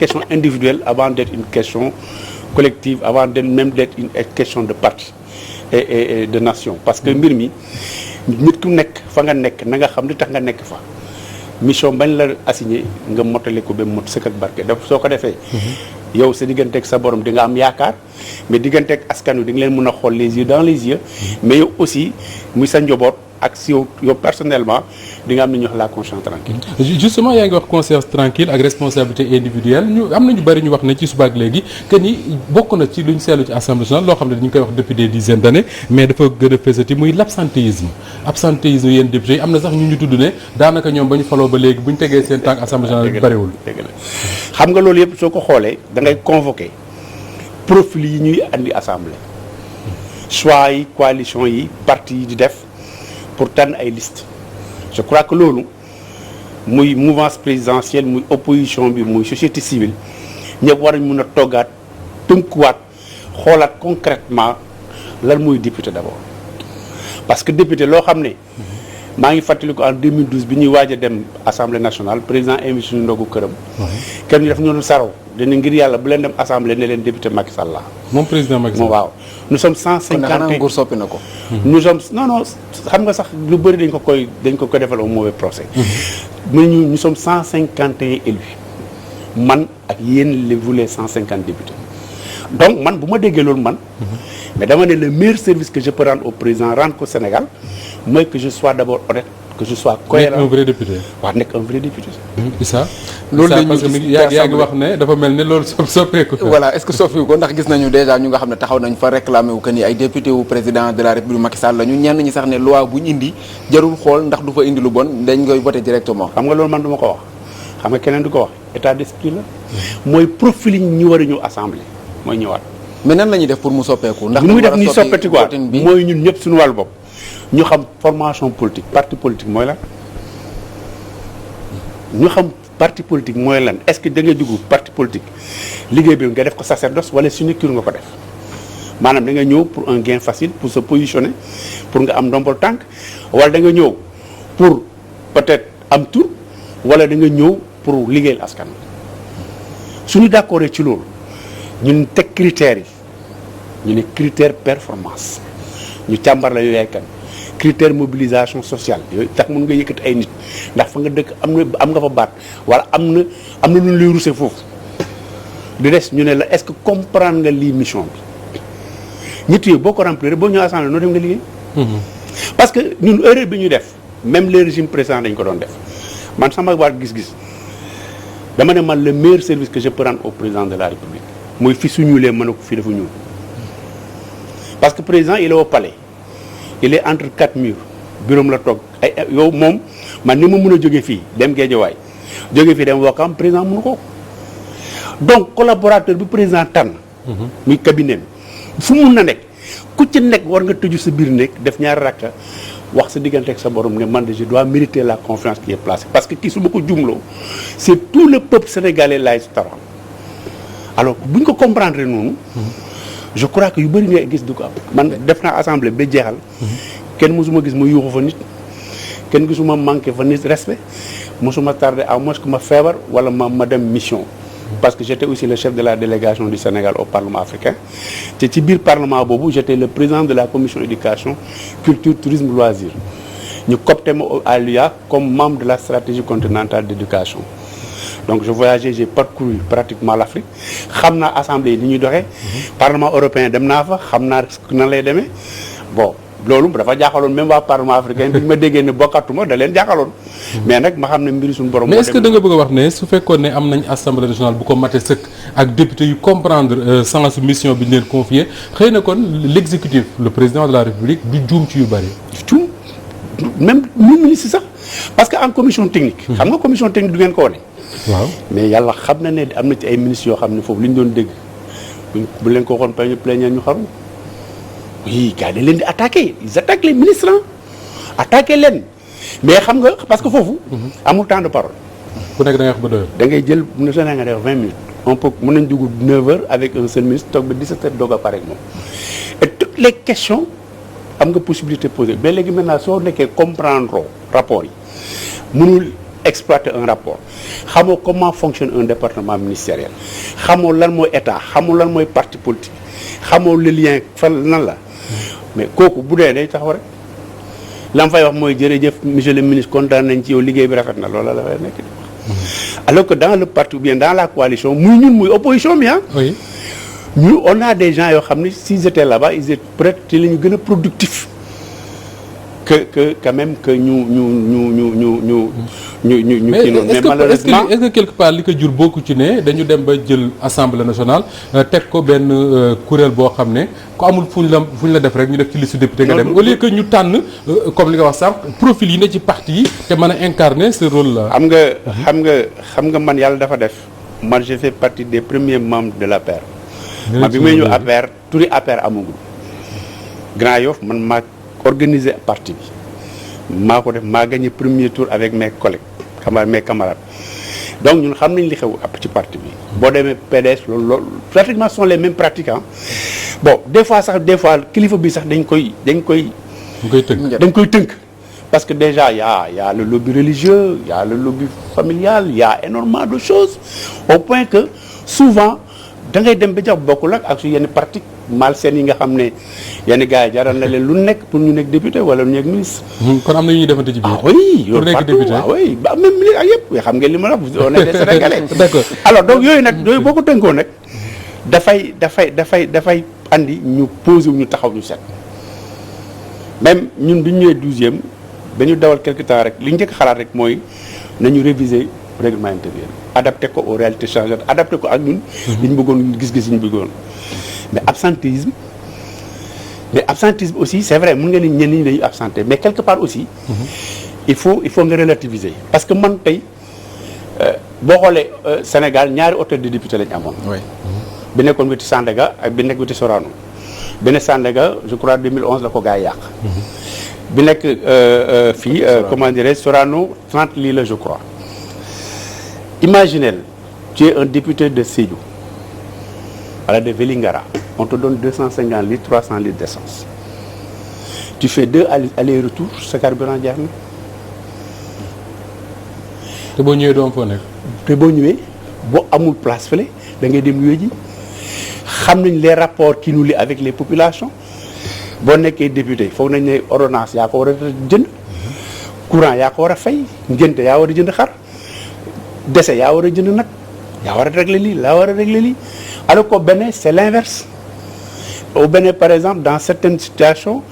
question individuelle avant d'être une question collective, avant même d'être une question de parti et de nation. Parce que mbir mi nit ku nekk fa nga nekk na nga xam li tax nga nekk fa mission bañ la assigné nga motali ko ba mot sëkk ak barke daf soo ko defee. yow sa digganteeg sa borom di nga am yaakaar mais digganteeg askan wi di nga leen mën a xool les yeux dans les yeux mais yow aussi muy sa njaboot ak si yow personnellement di nga am na ñuy wax la conscience tranquille. justement yaa ngi wax conscience tranquille ak responsabilité individuelle am na ñu bëri ñu wax ne ci subaak léegi que ni bokk na ci lu ñu seetlu ci assemblée nationale loo xam ne dañu koy wax depuis des dizaines d'années mais dafa gën a fësati muy l'absentéisme yéen député yi am na sax ñu tudd ne daanaka ñoom ba ñu faloo ba léegi bu ñu tegee seen tànk assemblée nationale bëriwul. dëgg la xam nga loolu yëpp soo ko xoolee da ngay convoquer profil yi ñuy andi assemblée choix yi coalition yi parti yi di def pour tànn ay liste je crois que loolu muy mouvance présidentielle muy opposition bi muy société civile ñëpp war nañ mën a toggaat tënkuwaat xoolaat concrètement lan muy député d'abord parce que député loo xam ne maa ngi fàttaliku en 2012 bi ñuy waaj a dem assemblée nationale président invité suñu ndogu këram. kenn ñu def ñoonu saraw dana ngir yàlla bu leen dem assemblée ne leen député Macky Sall la. moom président Macky Sall waaw. nous sommes 150 kon nguur soppi na ko. nous sommes non xam nga sax lu bëri dañ ko koy defal au mauvais procès. mais nous sommes 151 élus man ak yéen vous les 150 députés donc man bu ma déggee loolu man. mais dama ne le meilleur service que je peux rendre au président rendre ko Sénégal mooy que je sois d'abord honnête que je sois cohérent. nekk un vrai député. waaw nekk un vrai député. Issa. loolu dañuy parce que yaa ngi wax ne dafa mel ne loolu soppeeku. voilà est-ce que soppeeku ko ndax gis nañu déjà ñu nga xam ne taxaw nañ fa réclamer wu que ni ay député wu président de la République Macky Sall la ñu ñenn ñi sax ne loi bu ñu indi jarul xool ndax du fa indi lu bon dañ koy voter directement. xam nga loolu man du ma ko wax xam nga keneen du ko wax état d'esprit la mooy profiling ñu war a ñëw assemblée mooy ñëwaat. mais nan la ñuy def pour mu soppeeku. ndax muy def ni soppati quoi mooy ñun ñëpp suñu wàllu bopp ñu xam formation politique parti politique mooy lan ñu xam parti politique mooy lan est-ce que da ngay dugg parti politique liggéey bi nga def ko sacerdoce wala sinécure nga ko def maanaam da nga ñëw pour un gain facile pour se positionner pour nga am ndombol tànk wala da nga ñëw pour peut-être am tur wala da nga ñëw pour liggéeyal askan wi suñu d'accord ci loolu ñun teg critères yi ñu ne critère performance ñu càmbar la yooyu yaay kan critère mobilisation sociale yooyu tax mën nga yëkkati ay nit ndax fa nga dëkk am nga fa baat wala am na lu ñu lay ruse foofu di des ñu ne la est-ce que comprendre nga lii mission bi ñett yooyu boo ko remplir boo ñëw assemblée noo dem nga liggéey parce que ñun erreur bi ñuy def même les régimes précédents dañ ko doon def man sama waat gis-gis dama ne man le meilleur service que je peux rendre au président de la République mooy fi su ñuulee mën a ko fii dafa ñuul parce que président il est au palais il est entre 4 murs bureau la toog ay yow moom man ni ma mën a jóge fii dem Guédiawaye jóge fii dem Ouakam président mënu ko donc collaborateur bi président tànn muy cabinet fu mun na nekk ku ci nekk war nga tëju sa biir nekk def ñaari rakka wax sa diggante ak sa borom ne man de je dois mériter la confiance qui est placée parce que kii su ma ko jumloo c'est tout le peuple sénégalais laay taral alors bu ñu ko comprendre noonu je crois que yu bëri nga gis du ko am man def naa assemblée ba jeexal kenn mosuma gis ma yuuxu fa nit kenn gisuma manqué fa nit respect mosuma tardé à moins que ma feebar wala ma dem mission parce que j'étais aussi le chef de la délégation du Sénégal au Parlement africain te ci biir Parlement boobu j'étais le président de la commission éducation culture tourisme loisir ñu copté ma à l'UA comme membre de la stratégie continentale d'éducation donc je voyageais j'ai parcouru pratiquement l'Afrique xam naa assemblée yi ni ñuy doxee Parlement européen dem naa fa xam naa nan lay demee bon loolu dafa jaaxaloon même waa Parlement africain bi ñu ma déggee ne bokkatuma da leen jaaxaloon mais nag ma xam ne mbiri suñu borom. mais est-ce que da nga bëgg a wax ne su fekkoon ne am nañ assemblée nationale bu ko mate sëkk ak député yu comprendre sens mission bi ñu leen confier xëy na kon l'exécutif le président de la République du juum ci yu bari. juum même ñu ministre sax parce que en commission technique. xam nga commission technique du ngeen ko wane. waaw mais yàlla xam na ne am na ci ay ministres yoo xam ne foofu li ñu doon dégg bu leen ko waxoon plénière ñu xaru oui gars dañ leen di attaquer ils attaquent les ministres attaquer leen mais xam nga parce que foofu. amul temps de parole. ku nekk da ngay wax ba doyoo. da ngay jël ne soo nee nga def 20 minutes. on peut mën nañ dugg 9h avec un seul ministre toog ba 17h doog a pare ak moom et toutes les questions am nga possibilité poser mais léegi maintenant soo nekkee comprendre rapport yi mënul exploiter un rapport xamoo comment fonctionne un département ministériel xamoo lan mooy état xamoo lan mooy parti politique xamoo le lien fan nan la mais kooku bu dee day taxaw rek la ma fay wax mooy jërëjëf monsieur le ministre kontaan nañ ci yow liggéey bi rafet na loola la fay nekk alors que dans le parti ou bien dans la coalition muy ñun muy opposition bi oui. ñu on a des gens yoo xam ne s'ils étaient là-bas ils étaient peut-être ci la ñu gën a productif que quand même que ñu kii noonu mais malheureusement est-ce que quelque part li ko jur bokku ci ne dañu dem ba jël assemblée nationale teg ko benn kuréel boo xam ne ku amul fu ñu la def rek ñu def ci liste député nga dem au lieu que ñu tànn comme li nga wax sànq profil yi ne ci parti yi te mën a incarner ce rôle là. xam nga man yàlla dafa def man j'ai fait partie des premiers membres de l'APR. man bi may ñëw APR turi APR amagul Grand Yoff man maa organiser parti bi maa ko def maa gagné premier tour avec mes collègues mes camarades donc ñun xam nañ li xew ci parti bi boo demee PDS loolu pratiquement sont les mêmes pratiquants bon des fois kilifa bi sax dañ koy tënk parce que déjà y a le lobby religieux y a le lobby familial y a énormément de choses au point que souvent da ngay dem ba jax bokkul ak su yenn parti malsaines yi nga xam ne yenn gars yi jaral na leen lu nekk pour ñu nekk député wala ñu nekk ministre. kon am na ñuy defante ci biir. oui pour nekk député ba même ministre ak yëpp xam ngeen li ma la wax on est des Sénégalais. d'accord alors donc yooyu nag yooyu boo ko tënkoo nag dafay andi ñu posé wu ñu taxaw ñu seet même ñun bi ñu ñëwee 12e dañu dawal quelque temps rek li ñu njëkk xalaat rek mooy nañu réviser règlement intérieur adapté ko aux réalités changeantes adapté ko ak ñun. li ñu bëggoon gis-gis yi ñu bëggoon. mais absentéisme aussi c'est vrai mën nga ni ñenn ñi dañuy absenté mais quelque part aussi. il faut nga relativiser parce que man tey boo xoolee Sénégal ñaari hôtel de député lañu amoon. oui. bi nekkoon weti Sandaga ak bi nekk weti Sorano bi nekk Sandaga je crois 2011 la ko gaa yi yàq. bi nekk fii comment dirais Sorano 30 lits la je crois. Imaginez, tu es un député de Sédhiou, wala de Vélingara, on te donne 250 litres, 300 litres d'essence. Tu fais 2 allers-retours, sa carburant jeex na. te boo ñëwee doom foo nekk. te boo ñëwee boo amul place fële da ngay dem luwe ji xam nañ les rapports qui nous lient avec les populations boo nekkee député foog nañ ne ordonnance yaa ko war a jënd courant yaa ko war a fay ngénte yaa war a jënd xar. dese yaa war a jënd nag yaa war a régler lii alors qu'au Bénin c'est l'inverse au Bénin par exemple dans certaines situations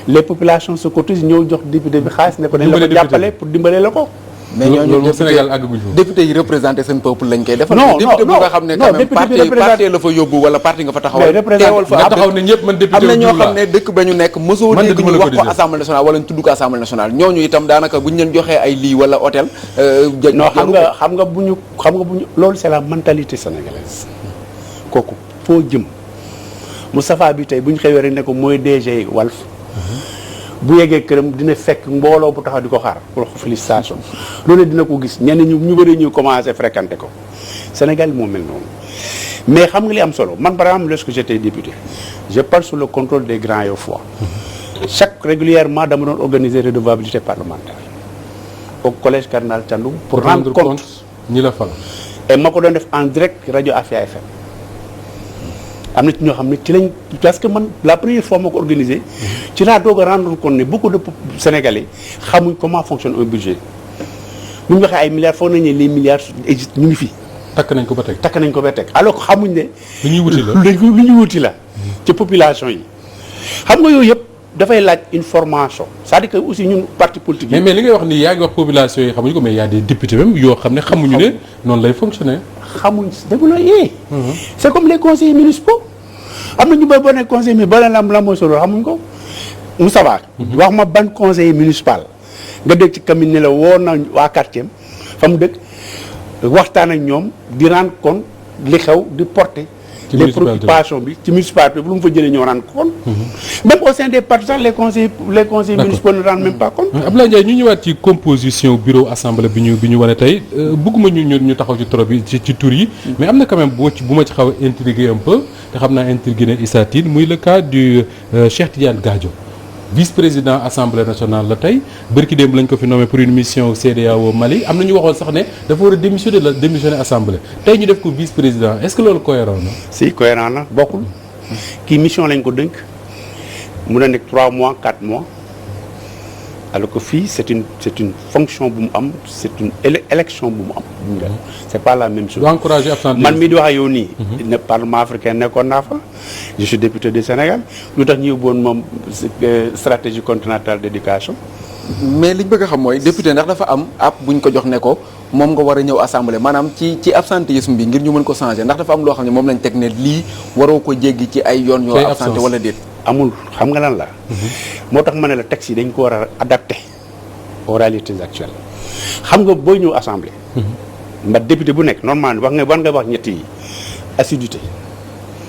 les populations se cotisent ñëw jox député bi xaalis ne ko dañ la ko jàppale pour dimbale la ko. mais ñooñu Sénégal àgguñu fa. député yi représenté seen peuple lañ koy defal. non député bu nga xam ne quand même parti la fa yóbbu wala parti nga fa taxawal. teewal fa taxaw ne ñëpp man député am na ñoo xam ne dëkk ba ñu nekk mosoo dégg ñu wax ko assemblée nationale wala ñu tudd ko assemblée nationale ñooñu itam daanaka bu ñu leen joxee ay lii wala hôtel. non xam nga bu ñu loolu c'est la mentalité sénégalaise kooku foo jëm Moustapha bi tey bu ñu xëyee rek ne ko mooy DG Walf bu yeggee këram dina fekk mbooloo bu taxaw di ko xaar pour félicitation loolu dina ko gis ñenn ñu bëri ñu commencé fréquenter ko Sénégal moo mel noonu mais xam nga li am solo man par exemple lorsque j'étais député je parle sous le contrôle des Grands Yoffois régulièrement dama doon organiser redevabilité parlementaire au collège Cardinal Thiandoum pour rendre compte ñi la fal et ma ko doon def en direct rajo Afia FM am na ci ñoo xam ne ci lañ parce que man la première fois moo ko organisé ci laa doog a rendre compte ne beaucoup de Sénégalais xamuñ comment fonctionne un budget bu ñu waxee ay milliards foog nañu ne les milliards ñu ngi fi. takk nañ ko ba teg alors que xamuñ ne. lu ñuy wuti la ci population yi xam nga yooyu yëpp dafay laaj une formation c'est-à-dire que aussi ñun parti politique yi. mais li ngay wax nii yaa ngi wax population yi xamuñu ko mais y a des députés même yoo xam ne xamuñu ne noonu lay fonctionner. xamuñ dégg nga yee. c'est comme les conseillers municipaux am na ñu bëri boo nekk conseiller municipal ba la mooy solo xamuñ ko Moussa Ba. wax ma ban conseiller municipal nga dégg ci commune ne la woo na waa quartier fa mu dëkk waxtaan ak ñoom di rendre compte li xew di porter. les préoccupations bi ci municipalité bi lu mu fa jëlee ñoo rendre compte. même au sein des partis sax les conseillers municipaux ne rendent même pas compte. Abdoulaye Ndiaye ñu ñëwaat ci composition bureau assemblée bi ñu wane tey bëgguma ñu taxaw ci trop bi ci tur yi. mais am na quand même bu ma ci xaw a intrigué un peu te xam naa intrigué na Issa Tine muy le cas du Cheikh Tidiane Gadio vice-président assemblée nationale la tey bërki démb lañ ko fi nommé pour une mission CEDEAO Mali am na ñu waxoon sax ne dafa war a démissionner assemblée tey ñu def ko vice-président est-ce que loolu cohérent na. si cohérent na bokkul kii mission lañ ko dënk mun na nekk 3 mois 4 mois alors que fii c'est une fonction bu mu am c'est une élection bu mu am. c'est pas la même chose. du encourager absentéisme man mii di wax ak yow nii. ne parlement africain nekkoon naa fa. je suis député du Sénégal lu tax ñu yóbbuwoon moom stratégie continentale d'éducation. mais liñ bëgg a xam mooy député ndax dafa am app buñ ko jox ne ko moom nga war a ñëw assemblée maanaam ci absentéisme bi ngir ñu mën ko changer ndax dafa am loo xam ne moom lañ teg ne lii waroo ko jéggi ci ay yoon yoo absenté wala déet. amul xam nga lan la. moo tax ma ne la texte yi dañ ko war a adapté aux réalités actuelles xam nga booy ñëw assemblée. mba député bu nekk normalement war nga wax ñetti yi assiduité.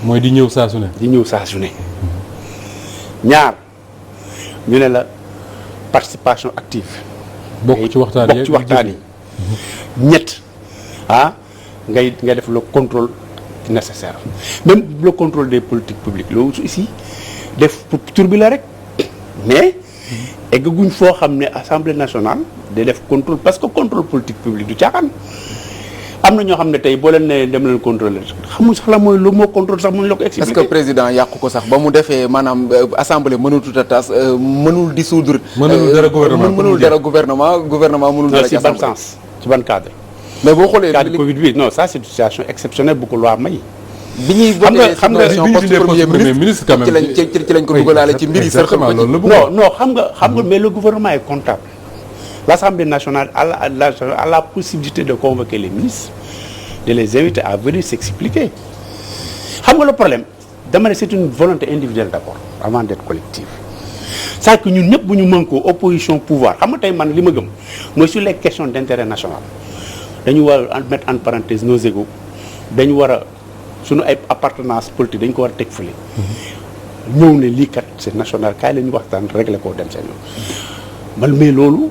mooy di ñëw saa su ne. di ñëw saa su ne. ñaar ñu ne la participation active. bokk ci waxtaan yi ñett ngay def le contrôle nécessaire même le contrôle des politiques publiques loolu ici def pour tur bi la rek mais eggaguñ foo xam ne assemblée nationale day def contrôle parce que contrôle politique publique du caaxaan am na ñoo xam ne tey boo leen ne dem leen contrôler xamul sax la mooy lu moo contrôle sax mënuñ la ko expliquer. est-ce que président yàqu ko sax ba mu defee maanaam assemblée mënul tout à tas mënul dissoudre. mënul dara gouvernement mënul dara ci ban sens ci ban cadre. mais boo xoolee cadre Covid bi non ça c'est une situation exceptionnelle bu ko loi may. bi ñuy voté xam nga poste premier ministre quand même ci lañ ko dugalaale ci mbir yi sax non xam nga mais le gouvernement est comptable. L'Assemblée nationale a la possibilité de convoquer les ministres, de les inviter à venir s'expliquer. Xam nga le problème dama ne c'est une volonté individuelle d'abord avant d'être collective. C'est que ñun ñëpp bu ñu mën ko opposition pouvoir xam nga tey man li ma gëm mooy sur les questions d'intérêt national dañu war a mettre en parenthèse nos égos dañu war a suñu ay appartenance politique dañu ko war a teg fële. ñëw ne lii kat c'est national kaay la ñu waxtaan régler ko dem seen yoon man mais loolu.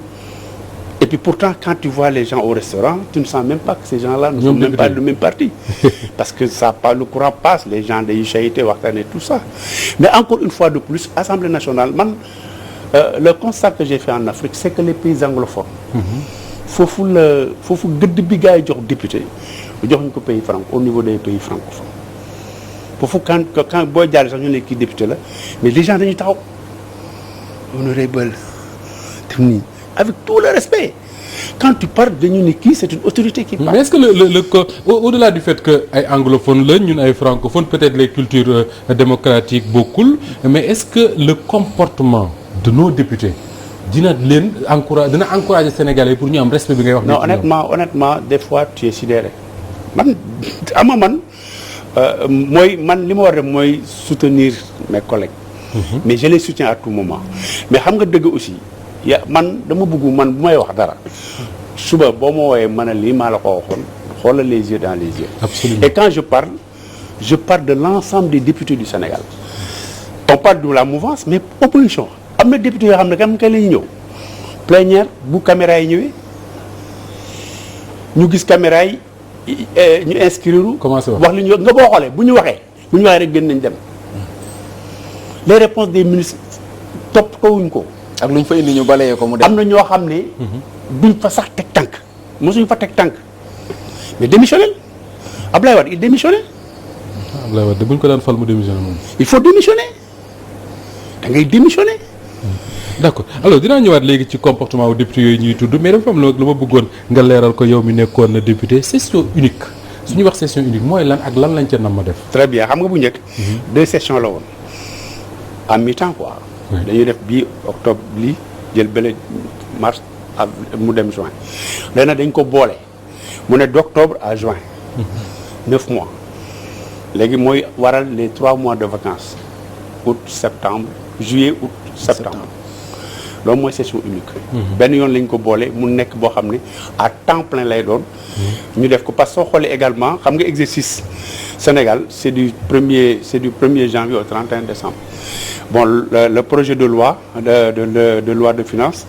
Et puis pourtant, quand tu vois les gens au restaurant, tu ne sens même pas que ces gens-là ne sont même pas du même parti. Parce que le courant passe, les gens de Ishaïté, Ouattane et tout ça. Mais encore une fois de plus, Assemblée nationale, le constat que j'ai fait en Afrique, c'est que les pays anglophones, foofu gëdd bi gars yi jox député jox ñu ko pays au niveau des pays francophones. Foofu quand boo jàll sax ñu ne kii député la mais les gens dañuy taxaw honorable te nii. Avec tout le respect quand tu parles dañu ne kii c'est une autorité qui parle. Mais est-ce que au-delà du fait que ay anglophones la ñun ay francophones peut-être les cultures démocratiques bokkul mais est-ce que le comportement de nos députés dina encourager Sénégalais pour ñu am respect bi ngay wax. non honnêtement des fois tu es sidéré man mooy man li ma war a def mooy soutenir mes collègues. Mais je les soutiens à tout moment mais xam nga dëgg aussi. man dama bëgg man bu may wax dara suba boo ma wooyee ma ne lii maa la ko waxoon xoolal les yeux dans les yeux. Absolument. Et quand je parle de l'ensemble des députés du Sénégal. On parle de la mouvance mais opposition am na députés yoo xam ne kam kay la ñu ñëw plénière bu caméra yi ñëwee ñu gis caméra yi ñu inscrire. commencé wax li ñu nga boo xoolee bu ñu waxee rek gën nañ dem les réponses des ministres toppatoowuñ ko. ak lu ñu fa indi ñu balayee ko mu dem. am na ñoo xam ne. duñ fa sax teg tànk mosuñ fa teg tànk mais démissionné Ablaye Wade il démissionné. Ablaye Wade buñ ko daan fal mu démissionné moom. il faut démissionner da ngay démissionner. d'accord alors dinaa ñëwaat léegi ci comportement wu député yooyu ñuy tudd mais dafa am lu ma bëggoon nga leeral ko yow mi nekkoon na député session unique su ñuy wax session unique mooy lan ak lan lañ ca nam ma def. très bien xam nga bu njëkk. 2 sessions la woon en mi-temps quoi. dañuy def bii octobre lii jël bële mars mu dem juin léegi nag dañ ko boole mu ne d'octobre à juin 9 mois léegi mooy waral les 3 mois de vacances août septembre juillet août septembre loolu mooy session unique benn yoon lañ ko boole mu nekk boo xam ne à temps plein lay doon ñu def ko parce que soo xoolee également xam nga exercice Sénégal c'est du 1er janvier au 31 décembre. Bon, le projet de loi de loi de finances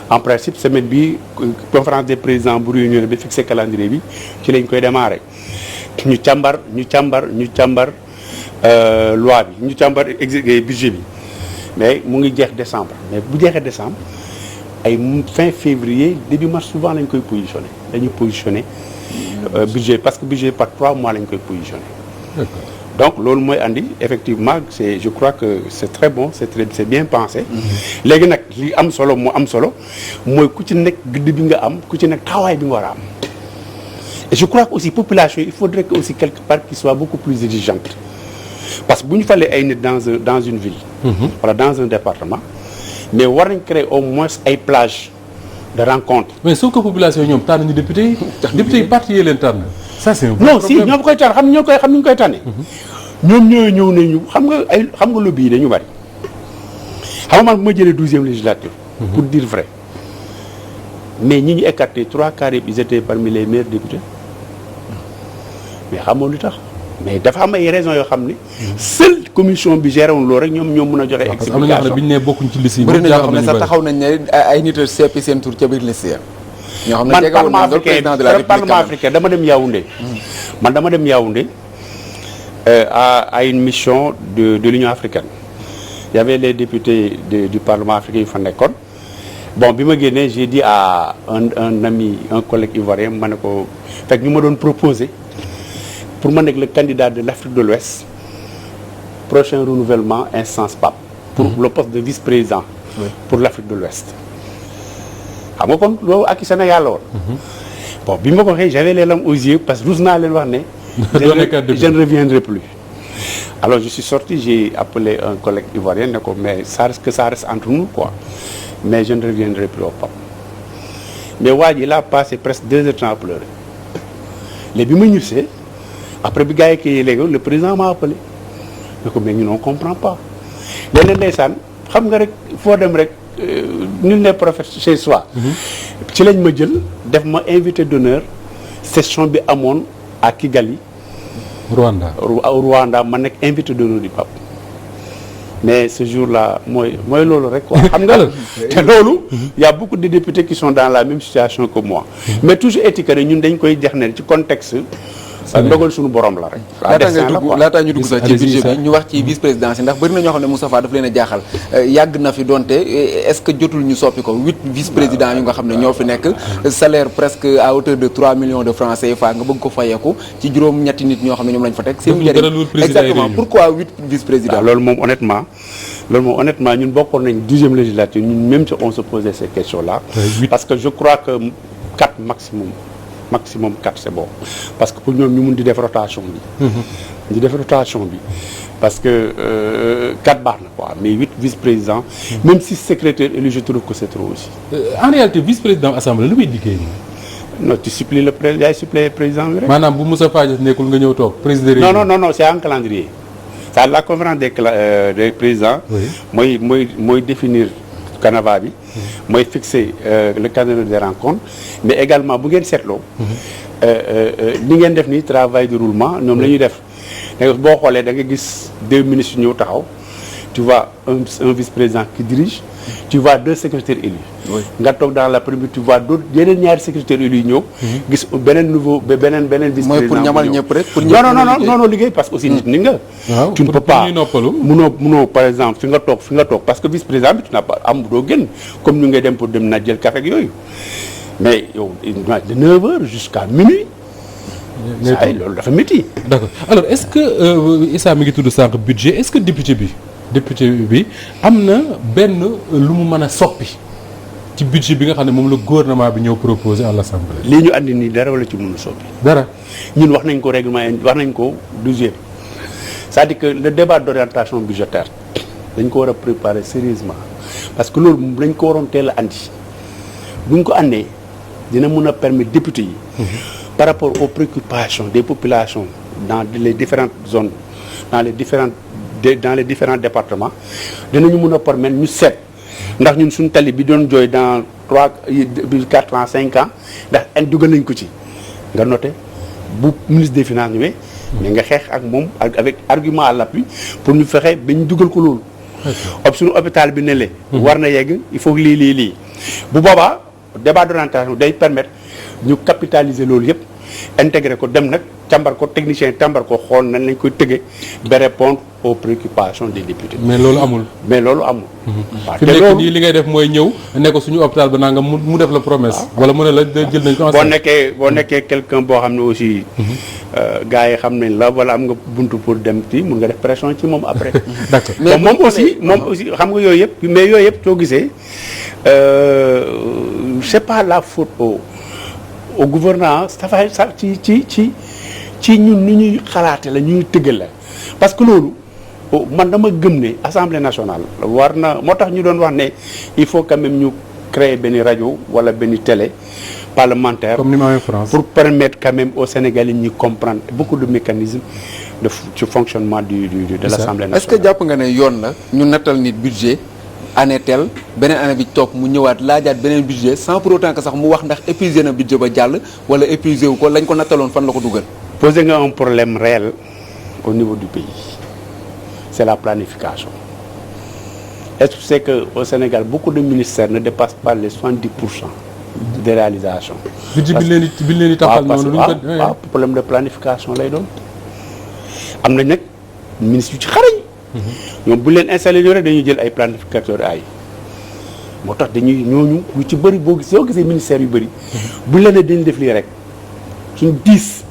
en principe semaine bi conférence des présidents bu réunion bi fixé calendrier bi ci lañ koy démarrer ñu càmbar loi bi ñu càmbar budget bi mais mu ngi jeex décembre mais bu jeexee décembre ay fin février début mars souvent lañ koy positionné dañuy positionné budget parce que budget par 3 mois lañ koy positionné. D'accord. Donc loolu mooy andi effectivement je crois que c'est très bon c'est bien pensé. léegi nag li am solo mooy ku ci nekk gëdd bi nga am ku ci nekk taxawaay bi nga war a am. et je crois que aussi population il faudrait que aussi quelque part qu'il soit beaucoup plus exigeante parce que bu ñu falee ay nit dans une ville. wala dans un département. mais war nañ créer au moins ay plages de rencontre. mais sauf que population ñoom tànn ñu député yi. député yi parti yee leen tànn. ça c'est un non problème. si ñoo koy tànn xam ni ñu koy tànnee. ñoom ñëw nañu xam nga lobby yi dañu bari. xam nga man bu ma jëlee 12e législature. pour dire vrai. mais ñi ñu écarté 3/4 yëpp ils étaient parmi les meilleurs députés. mais xamoo lu tax. mais dafa am ay raisons yoo xam ne. seule commission bi géré woon loolu rek ñoom ñoo mën a joxe. parce que am na ñoo xam ne bi ñu nee bokkuñ ci liste yi. bëri na ñoo xam ne sax taxaw nañ ne ay nit a seppi seen tur ca biir liste ya. ñoo xam ne jege woon nañ loolu président de la République parlement africain dama dem Yaoundé. man dama dem Yaoundé à une mission de l'Union africaine. Il y avait les députés du parlement africain yu fa nekkoon. bon bi ma génnee j'ai dit à un ami un collègue ivoirien ma ne ko fekk ñu ma doon proposé pour ma nekk le candidat de l'Afrique de l'Ouest prochain renouvellement instance PAP pour le poste de vice-président pour l'Afrique de l'Ouest xam nga kon loolu ak i Sénégal la woon bon bi ma ko waxee j'avais les larmes aux yeux parce que rus naa leen wax ne je ne reviendrai plus alors je suis sorti j'ai appelé un collègue ivoirien ne ko mais ça reste entre nous quoi mais je ne reviendrai plus au PAP mais waa ji il a passé presque 2 heures de temps à pleurer léegi bi ma ñibbisee après bi gars yi kii léegi le président m'a appelé ne ko mais ñun on comprend pas léeg-léeg ndeysaan xam nga rek foo dem rek nul n'est prophète chez soi. ci lañ ma jël def ma invité d'honneur session bi amoon à Kigali. Rwanda ma nekk invité d'honneur du PAP mais ce jour-là mooy loolu rek quoi xam nga te loolu y a beaucoup de députés qui sont dans la même situation que moi mais toujours éthique ñun dañ koy jeex ne ci contexte ndogal suñu borom la rek laataa ñu dugg sax ci budget bi ñu wax ci vice présidence ndax bëri na ñoo xam ne Moustapha daf leen a jaaxal yàgg na fi donte est-ce que jotul ñu soppi ko 8 vice présidents yu nga xam ne ñoo fi nekk salaire presque à hauteur de 3 millions de francs CFA nga bëgg ko fayeeku ci juróom ñetti nit ñoo xam ne ñoom lañ fa teg seen njëriñ exactement pourquoi 8 vice présidents loolu moom honnêtement ñun bokkoon nañ 12e législature ñun même si on se posait ces questions là parce que je crois que 4 maximum 4 c'est bon parce que pour ñoom ñu mun di def rotation bi parce que 4 baax na quoi mais 8 vice-présidents même 6 secrétaires élus je trouve que c'est trop aussi en réalité vice-président assemblée lu muy liggéey non tu supplées le président yaay suppléer président bi rek maanaam bu Moussa Faye nekkul nga ñëw toog président non c'est un calendrier ça la conférence des présidents mooy définir canevas bi mooy fixer le calendrier des rencontres mais également bu ngeen seetloo li ngeen def ni travail de roulement ñoom la ñuy def boo xoolee da nga gis 2 ministres ñëw taxaw tu vois un vice-président qui dirige tu vois 2 secrétaires élus nga toog dans la première tu vois d'autres yeneen ñaari secrétaires élus ñëw gis beneen vice-président mooy pour ñamal ñëpp rek pour non liggéey parce que aussi nit ni nga tu ne peux pas munoo par exemple fi nga toog parce que vice-président bi tu n'as pas am doo génn comme ñu ngay dem pour dem na jël café ak yooyu mais yow de 9 heures jusqu'à minuit ay loolu dafa métti d'accord alors est-ce que Issa mi ngi tudd sànq budget est-ce que député bi am na benn lu mu mën a soppi ci budget bi nga xam ne moom la gouvernement bi ñëw proposé à l'Assemblée. lii ñu andi nii dara wala ci mën a soppi. dara ñun wax nañ ko règlement wax nañ ko 12e c'est-à-dire que le débat d'orientation budgétaire dañ ko war a préparer sérieusement parce que loolu dañ ko waroon teel a andi bu ñu ko andee dina mën a permettre députés yi. par rapport aux préoccupations des populations dans les différentes zones dans les différents départements dinañu mën a permettre ñu seet ndax ñun suñu tali bi doon jooy dans 4 ans 5 ans ndax dugal nañ ko ci nga noté bu ministre des finances ñëwee mais nga xeex ak moom avec argument à l'appui pour ñu fexe ba ñu dugal ko loolu suñu hôpital bi ne le war na yegg il faut lii bu boobaa débat d'orientation day permettre ñu capitaliser loolu yëpp intégrer ko dem nag càmbar ko technicien càmbar ko xool nañ lañ koy tëggee ba répondre aux préoccupations des députés. mais loolu amul. waaw fi nekk nii li ngay def mooy ñëw ne ko suñu hôpital ba nanga mu def la promesse. wala mu ne la jël nañ ko. boo nekkee quelqu'un boo xam ne aussi. gars yi xam nañ la wala am nga buntu pour dem ci mun nga def pression ci moom après. d'accord mais moom aussi xam nga yooyu yëpp mais yooyu yëpp soo gisee c'est pas la faute au gouvernement dafay sax ci ñun ni ñuy xalaate la ñuy tëggal la parce que loolu man dama gëm ne Assemblée nationale war na moo tax ñu doon wax ne il faut quand même ñu créer benn rajo wala benn télé parlementaire comme ni ma en France pour permettre quand même aux Sénégalais ñu comprendre beaucoup de mécanismes ci fonctionnement de l'Assemblée nationale. est-ce que jàpp nga ne yoon la ñu nattal nit budget année telle beneen année bi toog mu ñëwaat laajaat beneen budget sans pour autant que sax mu wax ndax épuisé na budget ba jàll wala épuisé wu ko lañ ko nattaloon fan la ko dugal. Poser nga un problème réel au niveau du pays c'est la planification. Est-ce que c'est que au Sénégal beaucoup de ministères ne dépassent pas les 70% des réalisations. budget bi leen di taxal noonu. waaw problème de planification lay doon. am nañ nag ministre yu ci xarañ. ñoom bu leen installé ñoo rek dañuy jël ay planificateurs moo tax dañuy ñooñu lu ci bëri soo gisee ministères yu bëri. bu leen dañu def lii rek suñu 10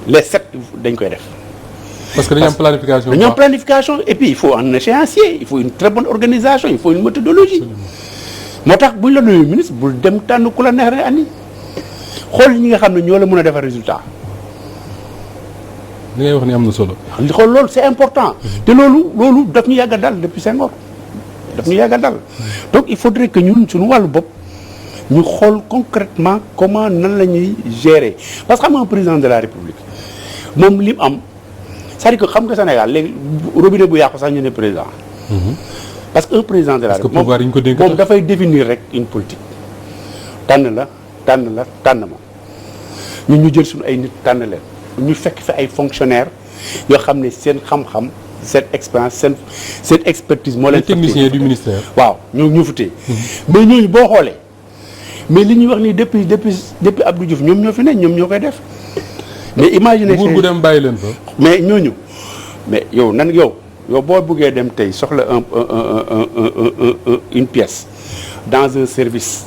les 7 dañ koy def. parce que dañu am planification. dañu am planification et puis il faut un échéancier il faut une très bonne organisation il faut une méthodologie. moo tax buñ la nuyu ministre bul dem tànn ku la neex rek andi xool ñi nga xam ne ñoo la mën a defar résultat. li ngay wax ni am na solo. li xool loolu c'est important. te loolu daf ñu yàgg a dal depuis Senghor daf ñu yàgg a dal donc il faudrait que ñun suñu wàllu bopp ñu xool concrètement comment nan la ñuy gérer parce que xam nga président de la République moom li mu am c'est-à-dire que xam nga Sénégal léegi robinet bu yàqu sax ñu ne président. parce que un président de la République moom dafay définir rek une politique tànn la tànn ma ñun ñu jël suñu ay nit tànn leen ñu fekk fi ay fonctionnaires yoo xam ne seen xam-xam seen expérience seen expertise moo leen. technicien du ministère. waaw ñu fi téye mais ñooñu boo xoolee mais li ñuy wax nii depuis Abdou Diouf ñoom ñoo fi ne ñoom ñoo koy def mais imaginer nguur gu dem bàyyi leen fa. mais ñooñu mais yow boo buggee dem tey soxla une pièce dans un service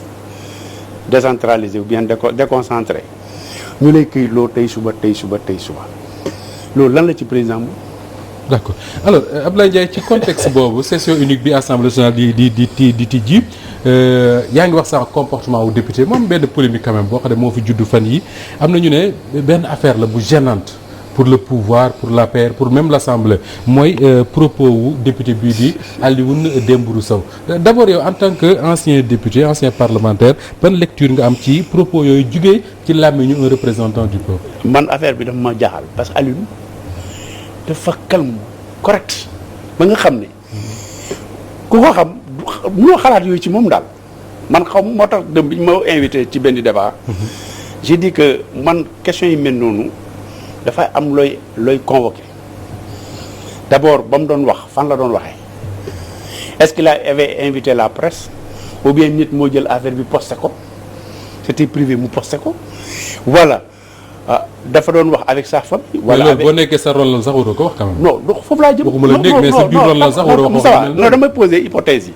décentralisé ou bien déconcentré ñu lay këy loo tey suba loolu lan la ci président moom. d'accord alors Abdoulaye Ndiaye ci contexte boobu session unique bi assemblée nationale di tijji yaa ngi wax sax comportement wu député moom benn polémique quand même boo xam ne moo fi juddu fan yi am na ñu ne benn affaire la bu gênante pour le pouvoir pour l'APR pour même l'Assemblée mooy propos wu député bii di Alioune Dembourou Sow d'abord yow en tant que ancien député ancien parlementaire ban lecture nga am ci propos yooyu jugee ci làmmiñu un représentant du peuple. man affaire bi dafa ma jaaxal parce que Alioune dafa calme correct ba nga xam ne ku ko xam mënoo xalaat yooyu ci moom daal man xam moo tax dem bi ñu ma invité ci benn débat j'ai dit que man question yi mel noonu dafay am looy convoqué d'abord ba mu doon wax fan la doon waxee est-ce qu'il avait invité la presse ou bien nit moo jël affaire bi posté ko c'était privé mu posté ko voilà dafa doon wax avec sa famille. wala avec boo nekkee sa rôle la sax waroo ko wax quand même. non foofu laa jëm. waxuma la nekk mais sa biir rôle la sax waroo wax. non damay poser hypothèse yi.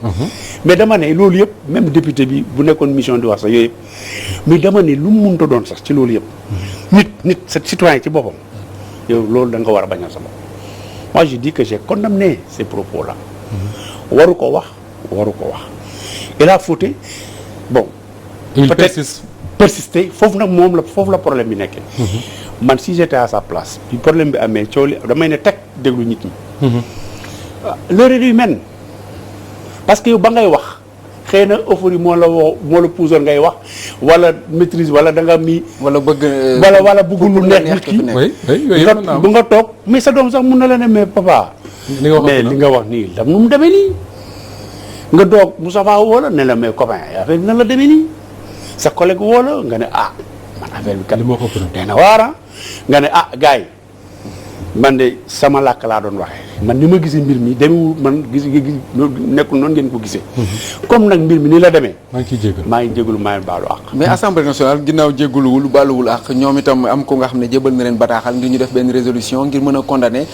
mais dama ne loolu yëpp même député bi bu nekkoon mission di wax sax yooyu yëpp mais dama ne lu mu mënta doon sax ci loolu yëpp. nit sa citoyen ci boppam yow loolu da nga ko war a bañal sa bopp. moi je dis que j'ai condamné ces propos là. waru ko wax. il a fauté bon. peut-être persister foofu nag foofu la problème bi nekkee. man si j'étais à sa place bi problème bi amee coow li damay ne teg déglu nit ñi. l'erreur humaine parce que yow ba ngay wax xëy na euphorie moo la puusoon ngay wax wala maîtrise wala da nga mi. wala bëgg. wala bëggul lu neex nit ki. bu nga toog mais sa doom sax mun na la ne mais papa. mais li nga wax nii dam nu mu demee nii. nga doog Moustapha woo la ne la mais copain affaire bi nan la demee nii. sa collègue woo la nga ne man affaire bi kat. li ma ko nee na waara nga ne gars yi man de sama làkk laa doon waxee man ni ma gisee mbir mi demewul man gis nekkul noonu ngeen ko gisee. comme nag mbir mi ni la demee. maa ngi ciy jégalu maa ngi jégalu maa ngi baalu àq. mais assemblée nationale ginnaaw jégaluwul baaluwul ak ñoom itam am ko nga xam ne jébal na leen bataaxal ngir ñu def benn résolution ngir mën a condamner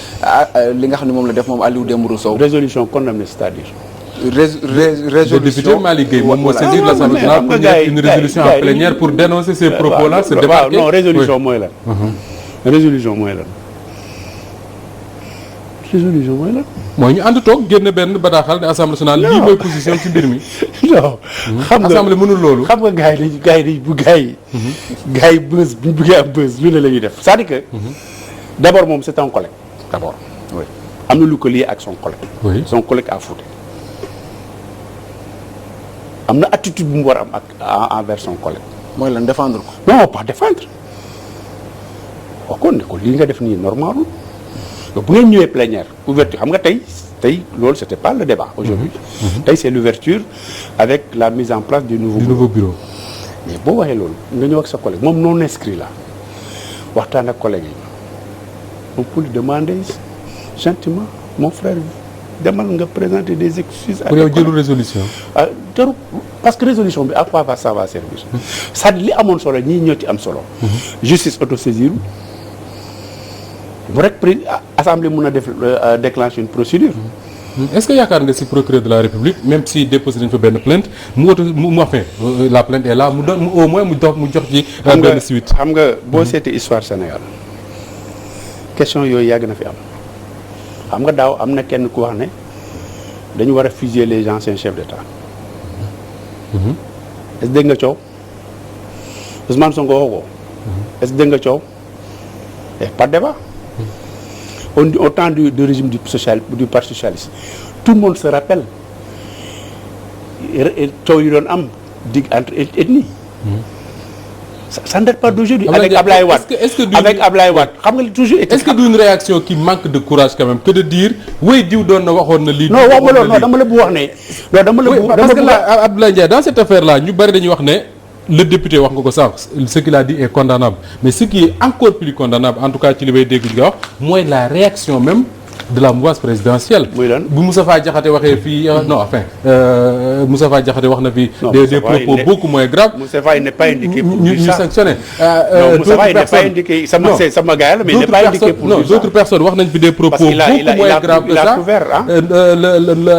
li nga xam ne moom la def moom Aliou Dembourou Sow. résolution condamnée c'est-à-dire. résolution le député Malick Gueye moom moo saisir l'Assemblée nationale pour def une résolution en plénière pour dénoncer ces propos là se démarquer. non résolution mooy lan. résolution mooy lan. résolution mooy lan. mooy ñu ànd toog génn benn bataaxal ne assemblée nationale lii mooy position ci mbir mi. non xam nga assemblée mënul loolu. xam nga gars yi bu gars yi buzz bu ñu bëggee am buzz lu ne la ñuy def c'est-à-dire que. d'abord moom c'est un collègue. d'abord oui am na lu ko lié ak son collègue. oui son collègue à Fouta. am na attitude bu mu war a am ak envers son collègue. mooy lan défendre ko. non pas défendre. kon ne ko lii nga def nii normal. bu ngeen ñëwee plénière ouverture xam nga tey loolu c'était pas le débat aujourd'hui tey c'est l'ouverture avec la mise en place du nouveau bureau. mais boo waxee loolu nga ñëw ak sa collègue moom non inscrit la waxtaan ak collègue yi on peut lui demander gentiment mon frère demal nga présenter des excuses. pour yow jëlu résolution. ah jarul parce que résolution bi à quoi ça va servir. c'est-à-dire li amoon solo ñii ñoo ci am solo. justice autosaisir. bu rek assemblée mën a def déclencher une procédure. est-ce que yaakaar nga ci procureur de la République même si déposé nañu fa benn plainte mu enfin la plainte est là mu doon au moins mu jox ci benn suite. xam nga boo seetee histoire Sénégal question yooyu yàgg na fi am xam nga daaw am na kenn ku wax ne dañu war a fusiller les anciens chefs d'État. est-ce que dégg nga coow Ousmane Sonko waxoo ko. est-ce que dégg nga coow pas de débat. Au temps du régime du parti socialiste tout le monde se rappelle coow yi doon am dig entre ethnie. ça ne date pas d'aujourd'hui avec Ablaye Wade avec Ablaye Wade xam nga toujours. est-ce que d'une réaction qui manque de courage quand même que de dire oui diw doon na waxoon na lii. non waxuma loolu non dama la bu wax ne. non dama la bu parce que là Abdoulaye Ndiaye dans cette affaire là ñu bari dañuy wax ne. le député wax nga ko sànq ce qu'il a dit est condamnable mais ce qui est encore plus condamnable en tout cas ci li may dégg nga wax mooy la réaction même de la mouvance présidentielle. muy lan bu Moustapha Diakhaté waxee fii non enfin Moustapha Diakhaté wax na fi. des propos beaucoup moins graves. Moustapha il n'est pas indiqué pour ñu sanctionné. Moustapha il n'est pas indiqué sama gars la mais il n'est pas indiqué pour non d'autres personnes wax nañ fi des propos beaucoup moins graves que ça.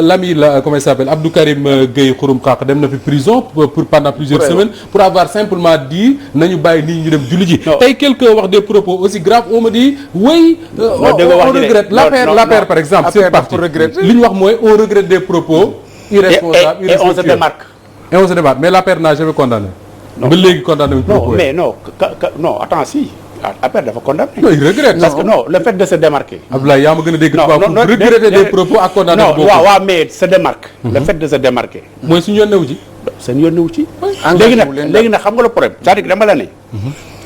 L'ami là comment il s'appelle Abdou Karim Gueye Xurum Xaq dem na fi prison pour pendant plusieurs semaines pour avoir simplement dit nañu bàyyi nit ñi ñu dem julli ji. tey quelqu'un wax des propos aussi graves on me dit oui on regrette l'affaire par exemple c'est parti li ñu wax mooy on regrette des propos irresponsables et on se démarque mais l'affaire n'a jamais condamné ba léegi condamné wuñ propos mais non attends si après dafa condamné non il regrette parce que non le fait de se démarquer Abdoulaye yaa ma gën a dégg regretter des propos ak condamné waaw mais se démarque le fait de se démarquer mooy suñu yoon newu ci seen yoon newu ci léegi nag xam nga le problème c'est-à-dire que dama la ne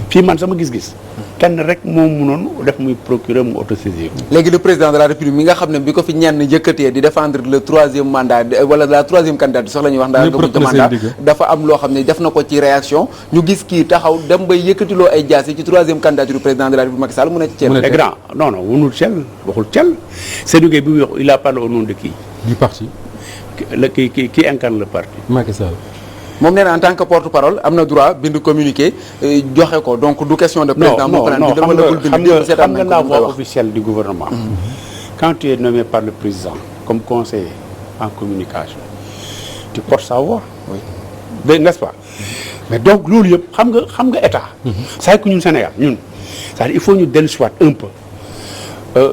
fii man sama gis-gis kenn rek moom mënoon def muy procureur mu autosaisir. léegi le président de la république mi nga xam ne bi ko fi ñenn yëkkatee di défendre le troisième mandat wala la troisième candidature sax la ñuy wax daal nga mandat dafa am loo xam ne def na ko ci réaction ñu gis kii taxaw dem bay yëkkatiloo ay jaasi ci troisième candidature du président de la république Macky Sall mu ne ci Thiel. mais grand non wunul Thiel waxul Thiel Seydou Gueye bi muy wax il a parlé au nom de qui. du parti. qui incarne le parti. Macky Sall. moom nee na en tant que porte-parole am na droit bind communiqué joxe ko donc du question de président moo ko naan xam nga la voix officielle du gouvernement quand tu es nommé par le président comme conseiller en communication tu portes sa voix n'est-ce pas mais donc loolu yëpp xam nga état c'est que ñun Sénégal ñun c'est-à-dire il faut ñu dellusiwaat un peu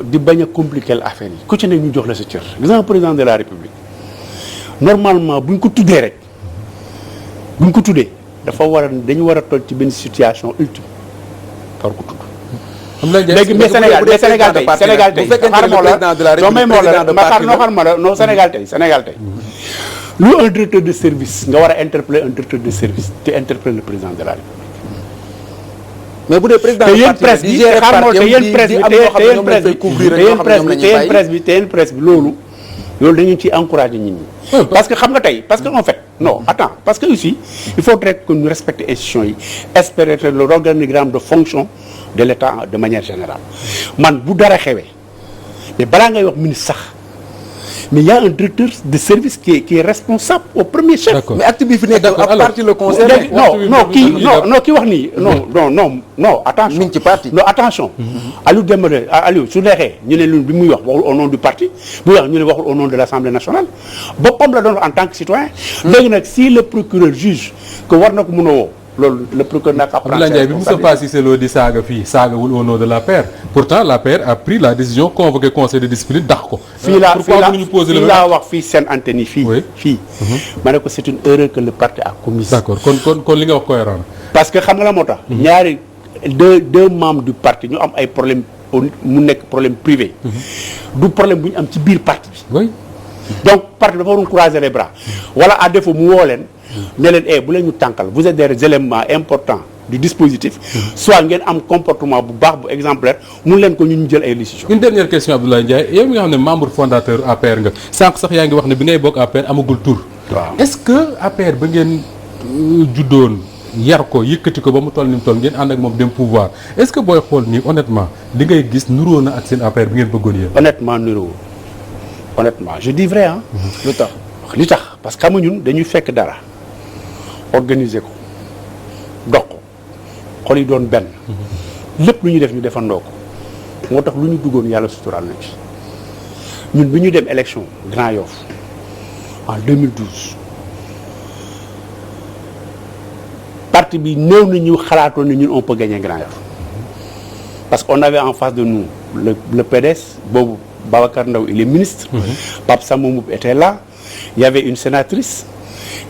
di bañ a compliquer l'affaire yi ku ci ne ñu jox la sa cër gis nga président de la république normalement buñ ko tuddee rek bu ñu ko tuddee dañu war a toll ci benn situation ultime war ko tudd. léegi mais Sénégal tey Sénégal tey Sénégal tey lu un directeur de service nga war a interpeller un directeur de service te interpeller le président de la République. mais bu dee président de parti di gérer parti te yéen presse bi loolu loolu dañu ciy encourager nit ñi. parce que xam nga tey parce que en fait non attends parce que aussi il faudrait que ñu respecter institutions yi espérer le organigramme de fonction de l'État de manière générale man bu dara xewee mais balaa ngay wax ministre sax mais il y a un directeur de service qui est responsable au premier chef. D'accord. mais acte bi fi nekk à partir le concerné. non kii wax nii non attention. mi ngi ci parti. non attention. Aliou su neexee ñu ne lu bi muy wax waxul au nom du parti bu wax ñu ne waxul au nom de l'Assemblée nationale boppam la doon en tant que citoyen. léegi nag si le procureur juge que war na ko mën a woo loolu le procureur n'a qu'à prendre. Abdoulaye Ndiaye bi Moustapha Cissé Lo di saaga fii saagawul au nom de l'APR pourtant l'APR a pris la décision convoqué conseil de discipline dax ko. fii laa wax fii seen antenne yi fii. ma ne ko c'est une erreur que le parti a commise. d'accord kon li nga wax cohérent. parce que xam nga la moo tax. ñaari deux membres du parti ñu am ay problème mu nekk problème privé. du problème bu ñu am ci biir parti bi. oui. donc parti dafa waroon croiser les bras. wala à défaut mu woo leen. ne leen bu leen ñu tànkal vous êtes des éléments importants du dispositif. soit ngeen am comportement bu baax bu exemplaire mun leen ko ñu jël ay décisions. une dernière question Abdoulaye Ndiaye yow mi nga xam ne membre fondateur APR nga sànq sax yaa ngi wax ne bi ngay bokk APR amagul tur. waaw est-ce que APR ba ngeen juddoon yar ko yëkkati ko ba mu toll ni mu toll ngeen ànd ak moom dem pouvoir est-ce que booy xool nii honnêtement li ngay gis nuroo na ak seen APR bi ngeen bëggoon yéen. honnêtement je dis vrai ah. li tax parce que xam nga ñun dañuy fekk dara. organiser ko dox ko xol yi doon benn lépp lu ñu def ñu defandoo ko moo tax lu ñu duggoon yàlla suturaal na ci ñun bi ñu dem élection Grand Yoff en 2012 parti bi néew na ñu xalaatoon ne ñun on peut gagner Grand Yoff parce qu'on avait en face de nous le PDS boobu Babacar Ndaw il est ministre. Pape Samba Mboup était là il y avait une sénatrice.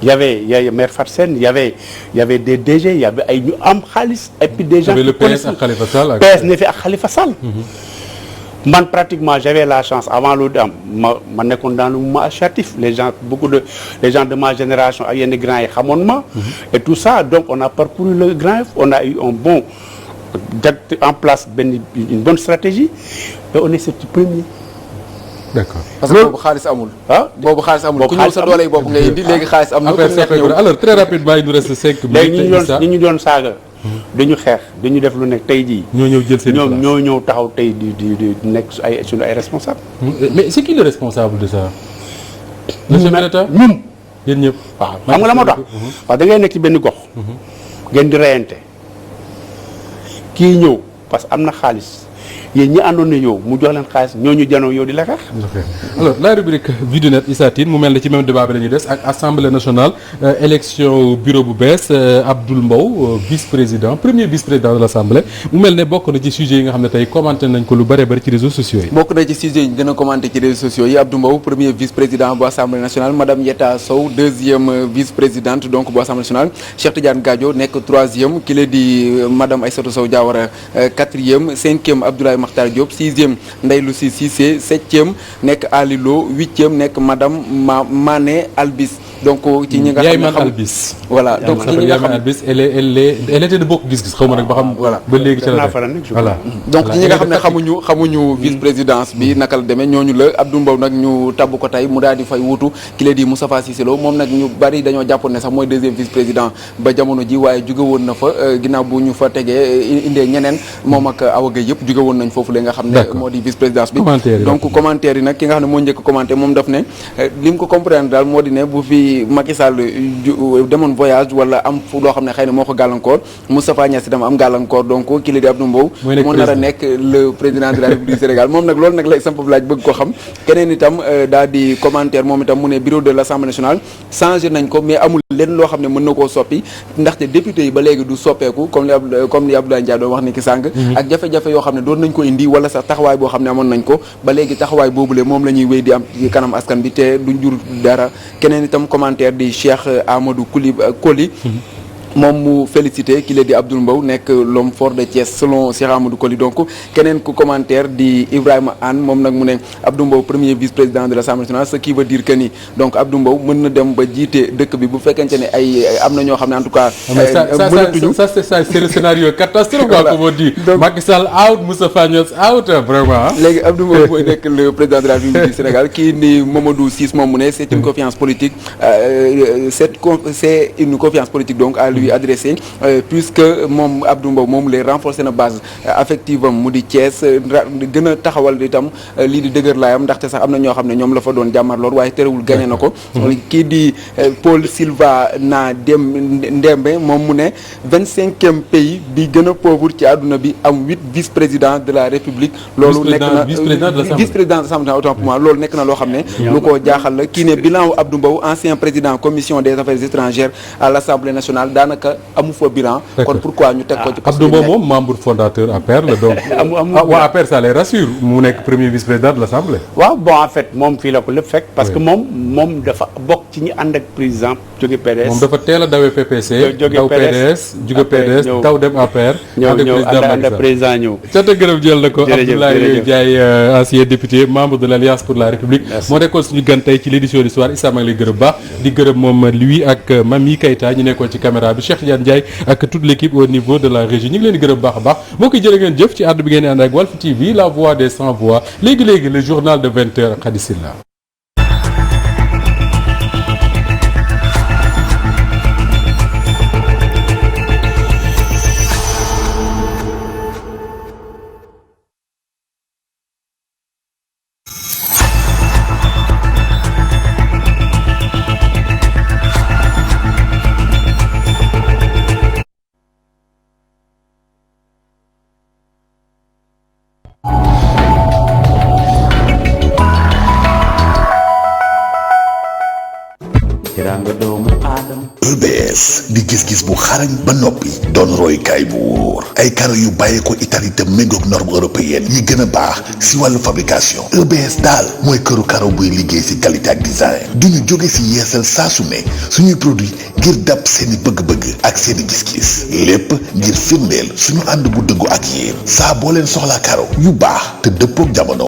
il y avait maire Fatou Sène il y avait des DG il y avait ay ñu am xaalis et puis des gens le PS ak Khalifa Sall PS ne fi ak Khalifa Sall. man pratiquement j'avais la chance avant loolu am ma nekkoon dans le mouvement associatif les gens de ma génération ak yenn grands yi xamoon ma. et tout ça donc on a parcouru le Grand Yoff on a eu un bon en place une bonne stratégie et on est sorti premier. d'accord parce que boobu xaalis amul. boobu xaalis amul ku ñëw sa doole yi bopp ngay indi léegi xaalis am na. alors très rapidement il nous reste 5 minutes. léegi ñi ñu doon saaga. dañu xeex dañu def lu nekk tey jii. ñoo ñëw jël seen place ñoo ñëw taxaw tey di nekk suñu ay responsable. mais c'est qui le responsable de ça. le chef de l'État ñun. yéen ñëpp. waaw xam nga la moo tax. waaw da ngay nekk ci benn gox. ngeen di reyante. kii ñëw parce que am na xaalis. yéen ñi àndoon na yow mu jox leen xaalis ñooñu janoo yow di la xeex. alors la rubrique Vue du Net Issa Tine mu mel ne ci même débat bi la ñuy des ak assemblée nationale élection bureau bu bees Abdoul Mbow vice-président premier vice-président de l'assemblée mu mel ne bokk na ci sujet yi nga xam ne tey commenté nañ ko lu bëree bëri ci réseaux sociaux yi. bokk na ci sujet yi gën a commenté ci réseaux sociaux yi Abdou Mbow premier vice-président bu assemblée nationale madame Yetta Sow deuxième vice-présidente donc bu assemblée nationale Cheikh Tidiane Gadio nekk troisième ki la di madame Aïssatou Sow Diawara quatrième cinquième Abdoulaye Makhtar Diop 6e Ndeye Lucie Cissé 7e nekk Alilo 8e nekk madame Mané Albis donc ci ñi nga xam ne Albis voilà donc ci ñi nga xam Albis elle était de bokk gis-gis xaw ma nag ba xam voilà ba léegi ci la voilà donc ci ñi nga xam ne xamuñu vice présidence bi naka la demee ñooñu la Abdou Mbow nag ñu tabb ko tey mu daal di fay wutu ki la di Moustapha Cissé Lo moom nag ñu bari dañoo jàppoon ne sax mooy deuxième vice président ba jamono ji waaye jóge woon na fa ginnaaw bu ñu fa tegee indee ñeneen moom ak Awa Gueye yëpp jóge woon nañ foofu la nga xam ne moo di vice présidence bi donc commentaire yi nag ki nga xam ne moo njëkk commenté moom daf ne li mu ko comprendre daal moo di ne bu fi Macky Sall demoon voyage wala am fu loo xam ne xëy na moo ko gàllankoor Moustapha Niasse itam am gàllankoor donc ki la di Abdou Mbow moo nar a nekk le président de la République du Sénégal moom nag loolu nag lay samp laaj bëgg ko xam keneen itam daal di commentaire moom itam mu ne bureau de l'Assemblée nationale changé nañ ko mais amul lenn loo xam ne mën na koo soppi ndaxte député yi ba léegi du soppeeku comme li Abdoulaye Ndiaye doon wax ni ki sàng ak jafe-jafe yoo xam ne doon nañ ko indi wala sax taxawaay boo xam ne amoon nañ ko ba léegi taxawaay boobule moom la ñuy wéy di am ci kanam askan bi te du jur dara keneen itam commentaire di Cheikh Amadou Koli moom mu félicité ki la di Abdoul Mbow nekk l'homme fort de Thiès selon Cheikh Amadou Koli. Donc keneen ku commentaire di Ibrahima Anne moom nag mu ne Abdou Mbow premier vice-président de l'Assemblée nationale, ce qui veut dire que ni donc Abdou Mbow mën na dem ba jiite dëkk bi bu fekkente ne ay am na ñoo xam ne en tout cas. c'est le scénario catastrophe quoi comme on dit. Macky Sall out, Moustapha Niasse out vraiment. léegi Abdou Mbow mooy nekk le président de la République du Sénégal kii ni Mamadou Ciss moom mu ne c'est une confiance politique c'est une confiance politique donc à lui adressée puisque moom Abdou Mbow moom lay renforcer na base affective am mu di Thiès gën a taxawal itam lii di dëgër laayam ndaxte sax am na ñoo xam ne ñoom la fa doon jàmmarloor waaye terewul gagné na ko. kii di Paul Silva na Ndembe moom mu ne 25e pays bi gën a pauvre ci àdduna bi am 8 vice-président de la République. loolu nekk na vice-président de l'Assemblée autant pour moi loolu nekk na loo xam ne lu ko jaaxal la kii ne bilan wu Abdou Mbow ancien président commission des affaires étrangères à l'Assemblée nationale daanaka amu fa bilan. kon pourquoi ñu teg ko ci Abdou Mbow moom membre fondateur APR la donc. waa APR ça les rassure mu nekk premier vice-président de l'Assemblée. waaw bon en fait moom fii la ko lépp fekk. parce que moom dafa bokk ci ñi ànd ak président jóge PDS. moom dafa teel a dawee PPC. jóge PDS jóge PDS taw dem APR. ànd ak président ñëw. cant ak gërëm jël na ko Abdoulaye Ndiaye ancien député membre de l'Alliance pour la République. moo nekkoon suñu gan tey ci l'édition du soir Issa maa ngi lay gërëm baax di gërëm moom lui ak Mami Keita ñu nekkoon ci caméra bi Cheikh Tidiane Ndiaye ak toute l'équipe au niveau de la régie ñu ngi leen di gërëm baax a baax moo koy jërë ngeen jëf ci àdd bi ngeen di ànd ak Walf TV la voix des sans voix léegi-léegi le journal de 20h Khady Sylla. EBS di gis-gis bu xarañ ba noppi doon roykaay bu wóor ay karo yu bàyyee ko Italie te méngoog norme européenne yi gën a baax si wàllu fabrication. EBS daal mooy këru karo buy liggéey si qualité ak design duñu jóge si yeesal saa su ne suñuy produit ngir dab seeni bëgg-bëgg ak seeni gis-gis lépp ngir firndeel suñu ànd bu dëggu ak yéen saa boo leen soxlaa karo yu baax te dëppook jamono.